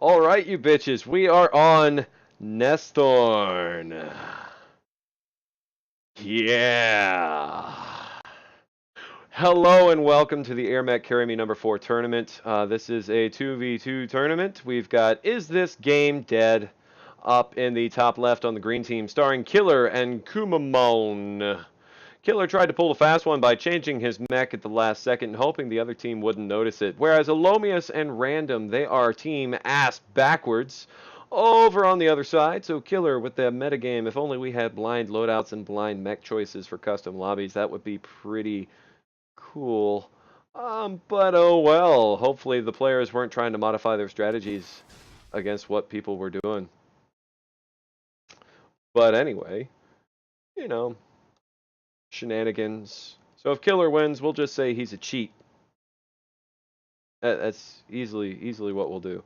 All right, you bitches, we are on Nestorn. Yeah. Hello and welcome to the Airmech Carry Me number 4 tournament. This is a 2v2 tournament. We've got Is This Game Dead up in the top left on the green team, starring Killer and Kumamon. Killer tried to pull a fast one by changing his mech at the last second, hoping the other team wouldn't notice it. Whereas ellomius and RAND0M, they are team ass backwards over on the other side. So Killer with the metagame, if only we had blind loadouts and blind mech choices for custom lobbies, that would be pretty cool. But oh well. Hopefully the players weren't trying to modify their strategies against what people were doing. But anyway, you know, shenanigans. So if Killer wins, we'll just say he's a cheat. That's easily what we'll do.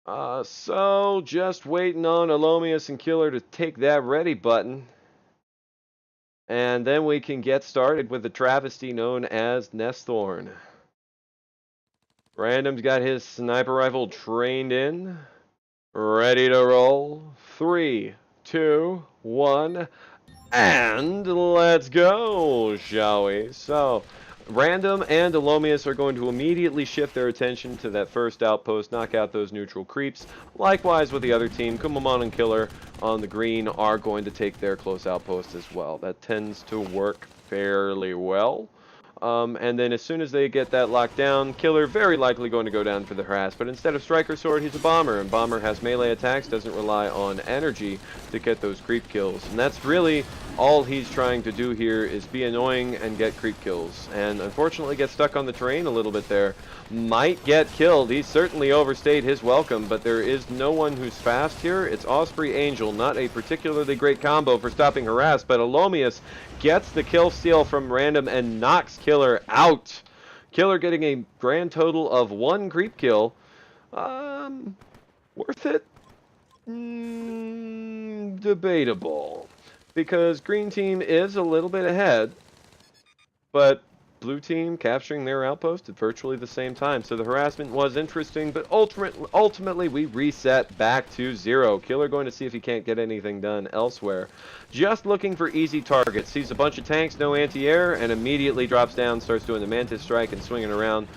So just waiting on ellomius and Killer to take that ready button. And then we can get started with the travesty known as Nestorn. RAND0M's got his sniper rifle trained in. Ready to roll. 3, 2, 1. And let's go, shall we? So, RAND0M and ellomius are going to immediately shift their attention to that first outpost, knock out those neutral creeps. Likewise with the other team, Kumamon and Killer on the green are going to take their close outpost as well. That tends to work fairly well. And then as soon as they get that locked down, Killer very likely going to go down for the harass. But instead of Striker Sword, he's a Bomber. And Bomber has melee attacks, doesn't rely on energy to get those creep kills. And that's really all he's trying to do here is be annoying and get creep kills. And unfortunately gets stuck on the terrain a little bit there. Might get killed. He certainly overstayed his welcome, but there is no one who's fast here. It's Osprey Angel, not a particularly great combo for stopping harass, but ellomius gets the kill steal from RAND0M and knocks Killer out. Killer getting a grand total of 1 creep kill. Worth it? Debatable. Because green team is a little bit ahead, but blue team capturing their outpost at virtually the same time. So the harassment was interesting, but ultimately we reset back to 0. Killer going to see if he can't get anything done elsewhere. Just looking for easy targets. Sees a bunch of tanks, no anti-air, and immediately drops down, starts doing the Mantis Strike and swinging around.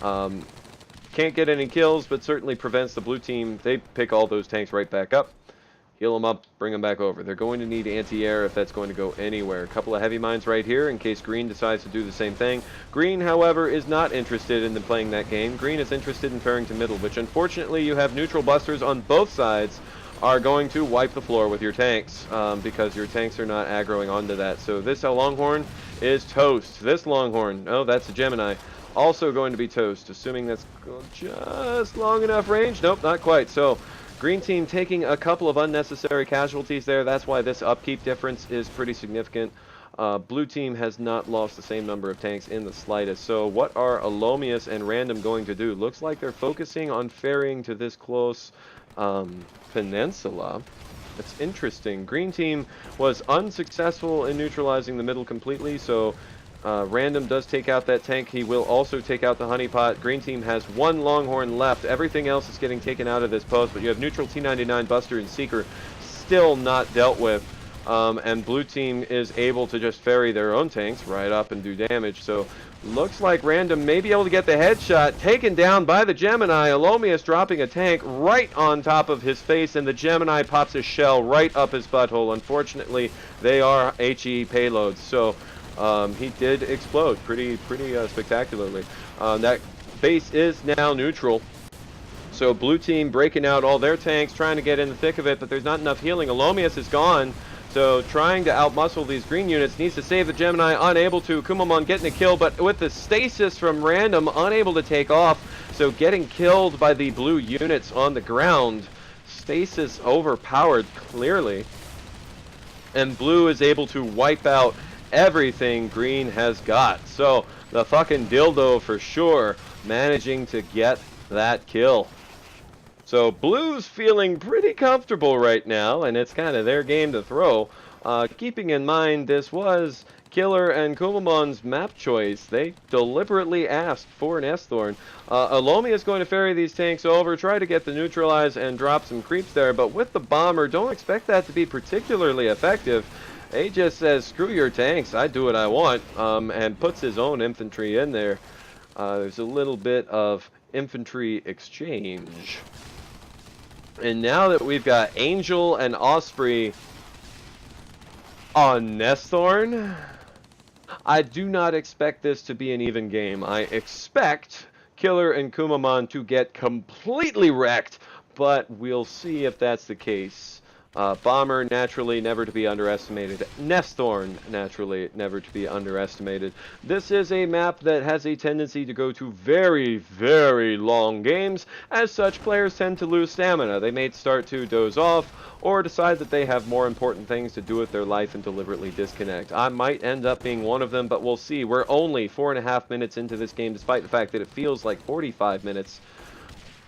Can't get any kills, but certainly prevents the blue team. They pick all those tanks right back up. Heal them up, bring them back over. They're going to need anti-air if that's going to go anywhere. A couple of heavy mines right here in case green decides to do the same thing. Green, however, is not interested in playing that game. Green is interested in ferrying to middle, which unfortunately you have neutral busters on both sides are going to wipe the floor with your tanks because your tanks are not aggroing onto that. So this Longhorn is toast. This Longhorn, oh, that's a Gemini, also going to be toast, assuming that's just long enough range. Nope, not quite. So green team taking a couple of unnecessary casualties there. That's why this upkeep difference is pretty significant. Blue team has not lost the same number of tanks in the slightest. So what are ellomius and RAND0M going to do? Looks like they're focusing on ferrying to this close peninsula. It's interesting. Green team was unsuccessful in neutralizing the middle completely, so RAND0M does take out that tank. He will also take out the honeypot. Green team has 1 Longhorn left. Everything else is getting taken out of this post, but you have neutral T99 Buster and Seeker still not dealt with. And blue team is able to just ferry their own tanks right up and do damage. So looks like RAND0M may be able to get the headshot. Taken down by the Gemini. ellomius dropping a tank right on top of his face, and the Gemini pops a shell right up his butthole. Unfortunately, they are HE payloads. So he did explode pretty spectacularly. That base is now neutral. So blue team breaking out all their tanks, trying to get in the thick of it, but there's not enough healing. ellomius is gone. So trying to outmuscle these green units, needs to save the Gemini, unable to. Kumamon getting a kill, but with the stasis from RAND0M, unable to take off. So getting killed by the blue units on the ground. Stasis overpowered, clearly. And blue is able to wipe out everything green has got. So the fucking dildo for sure managing to get that kill. So blue's feeling pretty comfortable right now, and it's kind of their game to throw. Keeping in mind this was Killer and Kumamon's map choice. They deliberately asked for an S-Thorn. Ellomius is going to ferry these tanks over, try to get the neutralize and drop some creeps there, but with the bomber, don't expect that to be particularly effective. He just says, screw your tanks, I do what I want, and puts his own infantry in there. There's a little bit of infantry exchange. And now that we've got Angel and Osprey on Nesthorn, I do not expect this to be an even game. I expect Killer and Kumamon to get completely wrecked, but we'll see if that's the case. Bomber, naturally never to be underestimated. Nesthorn, naturally never to be underestimated. This is a map that has a tendency to go to very, very long games. As such, players tend to lose stamina. They may start to doze off or decide that they have more important things to do with their life and deliberately disconnect. I might end up being one of them, but we'll see. We're only 4.5 minutes into this game, despite the fact that it feels like 45 minutes.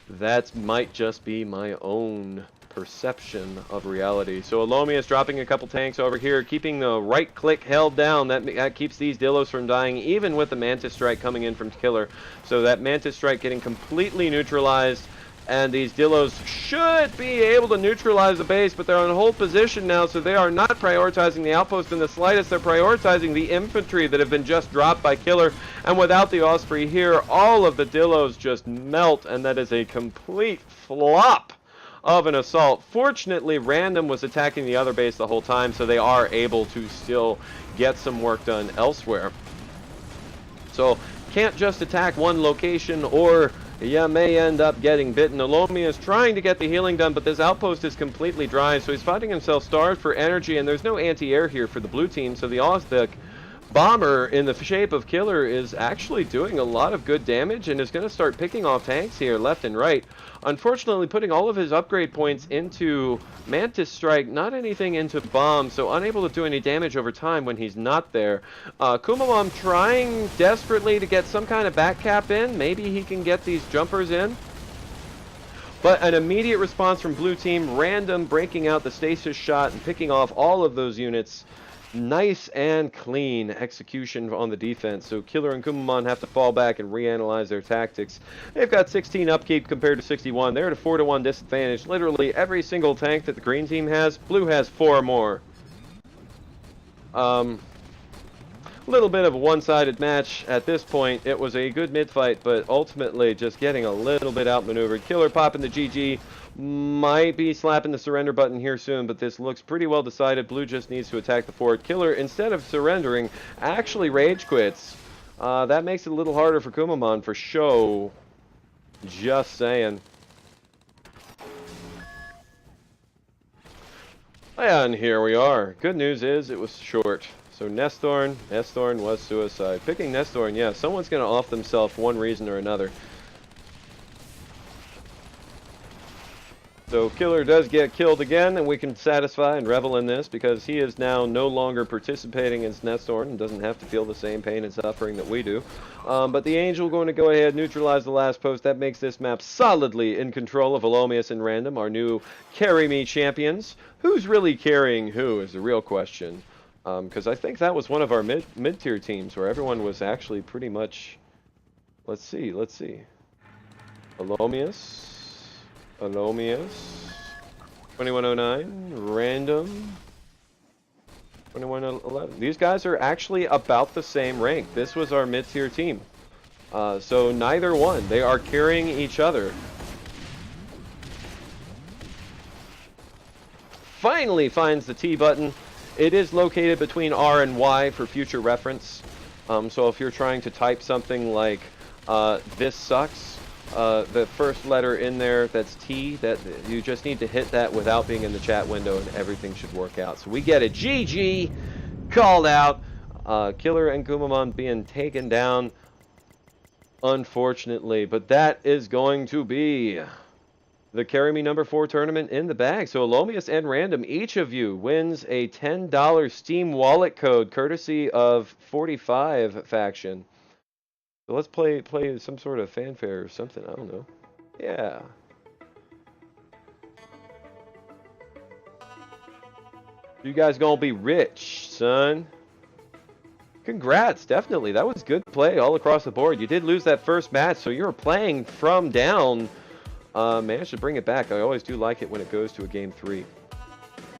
That might just be my own perception of reality. So ellomius dropping a couple tanks over here, keeping the right click held down. That keeps these Dillos from dying, even with the Mantis Strike coming in from Killer. So that Mantis Strike getting completely neutralized, and these Dillos should be able to neutralize the base, but they're on hold position now, so they are not prioritizing the outpost in the slightest. They're prioritizing the infantry that have been just dropped by Killer, and without the Osprey here, all of the Dillos just melt, and that is a complete flop of an assault. Fortunately, RAND0M was attacking the other base the whole time, so they are able to still get some work done elsewhere. So, can't just attack one location, or you may end up getting bitten. ellomius is trying to get the healing done, but this outpost is completely dry, so he's finding himself starved for energy, and there's no anti-air here for the blue team, so the bomber in the shape of Killer is actually doing a lot of good damage and is going to start picking off tanks here left and right. Unfortunately, putting all of his upgrade points into Mantis Strike, not anything into Bomb, so unable to do any damage over time when he's not there. Kumamon trying desperately to get some kind of back cap in. Maybe he can get these jumpers in. But an immediate response from blue team, RAND0M breaking out the stasis shot and picking off all of those units. Nice and clean execution on the defense. So Killer and Kumamon have to fall back and reanalyze their tactics. They've got 16 upkeep compared to 61. They're at a 4-to-1 disadvantage. Literally every single tank that the green team has, blue has 4 more. Little bit of a one-sided match at this point. It was a good mid-fight, but ultimately just getting a little bit outmaneuvered. Killer popping the GG. Might be slapping the surrender button here soon, but this looks pretty well decided. Blue just needs to attack the fort. Killer, instead of surrendering, actually rage quits. That makes it a little harder for Kumamon for show. Just saying. And here we are. Good news is it was short. So Nesthorn was suicide. Picking Nesthorn, yeah, someone's going to off themselves for one reason or another. So Killer does get killed again, and we can satisfy and revel in this because he is now no longer participating as Nesthorn and doesn't have to feel the same pain and suffering that we do. But the Angel going to go ahead and neutralize the last post. That makes this map solidly in control of ellomius and RAND0M, our new Carry Me champions. Who's really carrying who is the real question. Because I think that was one of our mid-tier teams where everyone was actually pretty much... Let's see. ellomius, 2109, RAND0M, 2111. These guys are actually about the same rank. This was our mid-tier team. So neither one. They are carrying each other. Finally finds the T button. It is located between R and Y for future reference. So if you're trying to type something like, this sucks, the first letter in there, that's T, that you just need to hit that without being in the chat window and everything should work out. So we get it. GG, called out. Killer and Kumamon being taken down, unfortunately, but that is going to be the Carry Me number 4 tournament in the bag. So ellomius and RAND0M, each of you wins a $10 Steam wallet code courtesy of 45 faction. So let's play some sort of fanfare or something. I don't know. Yeah. You guys gonna be rich, son. Congrats, definitely. That was good play all across the board. You did lose that first match, so you were playing from down. Managed to bring it back. I always do like it when it goes to a game 3.